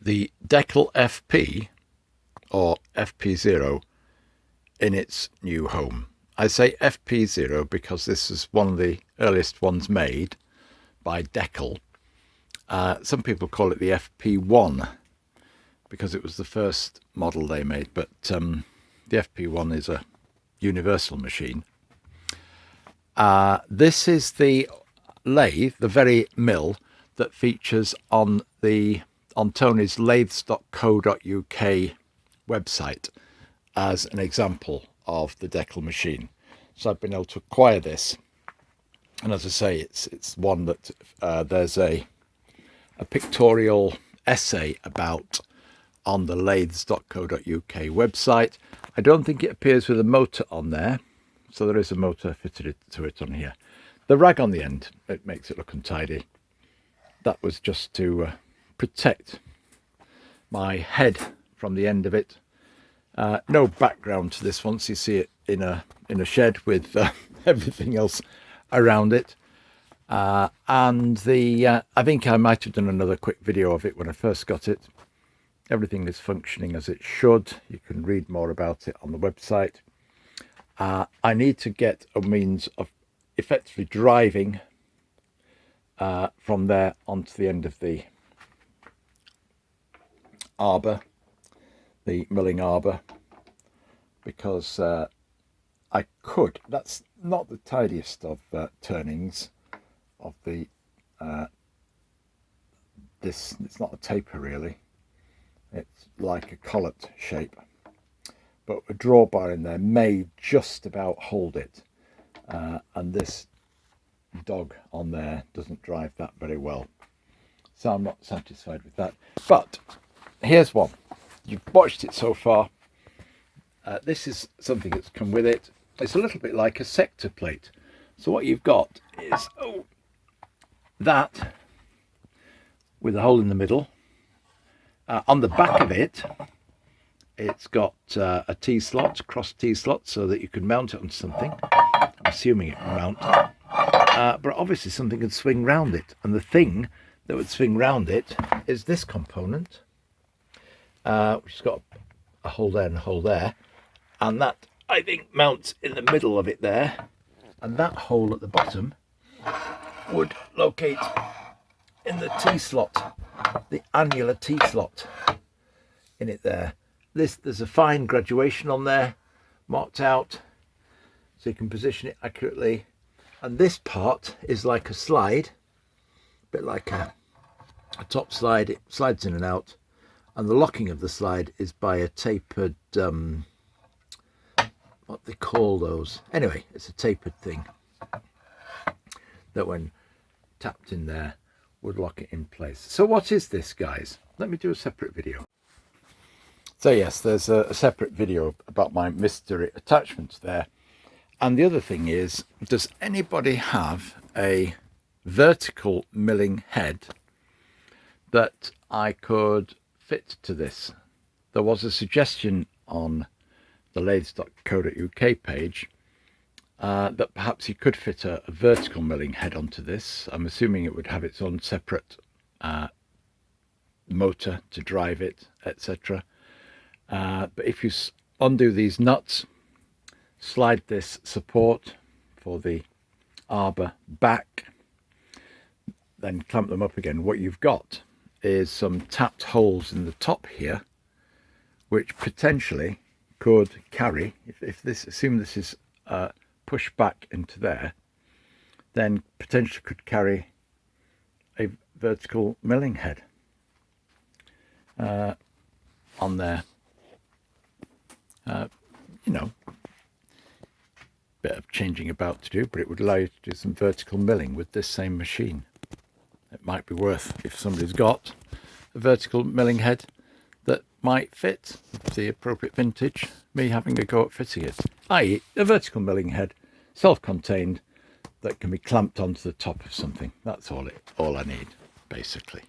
the Deckel FP or FP0 in its new home. I say FP0 because this is one of the earliest ones made by Deckel. Some people call it the FP1 because it was the first model they made, but the FP1 is a universal machine. This is the lathe, the very mill that features on Tony's lathes.co.uk website as an example of the Deckel machine. So I've been able to acquire this, and as I say, it's one that there's a pictorial essay about on the lathes.co.uk website. I don't think it appears with a motor on there, so there is a motor fitted to it on here. The rag on the end, it makes it look untidy. That was just to protect my head from the end of it. No background to this one, so you see it in a shed with everything else around it. And I think I might have done another quick video of it when I first got it. Everything is functioning as it should. You can read more about it on the website. I need to get a means of effectively driving from there onto the end of the arbor, the milling arbor, because I could. That's not the tidiest of turnings of the this. It's not a taper really. It's like a collet shape, but a drawbar in there may just about hold it, and this dog on there doesn't drive that very well, so I'm not satisfied with that. But here's one. You've watched it so far. This is something that's come with it. It's a little bit like a sector plate. So what you've got is that with a hole in the middle. On the back of it, it's got a T-slot, cross T-slot, so that you can mount it on something. I'm assuming it can mount. But obviously something can swing round it. And the thing that would swing round it is this component, which has got a hole there and a hole there. And that, I think, mounts in the middle of it there. And that hole at the bottom would locate in the T-slot, the annular T-slot in it there. There's a fine graduation on there, marked out, so you can position it accurately. And this part is like a slide, a bit like a top slide. It slides in and out, and the locking of the slide is by a tapered, what they call those. Anyway, it's a tapered thing that when tapped in there would lock it in place. So what is this, guys? Let me do a separate video. So yes, there's a separate video about my mystery attachments there. And the other thing is, does anybody have a vertical milling head that I could fit to this? There was a suggestion on the lathes.co.uk page that perhaps you could fit a vertical milling head onto this. I'm assuming it would have its own separate motor to drive it, etc. But if you undo these nuts, slide this support for the arbor back, then clamp them up again, what you've got is some tapped holes in the top here, which potentially could carry, if this, assume this is pushed back into there, then potentially could carry a vertical milling head on there. You know, bit of changing about to do, but it would allow you to do some vertical milling with this same machine. It might be worth, if somebody's got a vertical milling head that might fit the appropriate vintage, me having a go at fitting it, i.e. a vertical milling head, self-contained, that can be clamped onto the top of something. That's all I need, basically.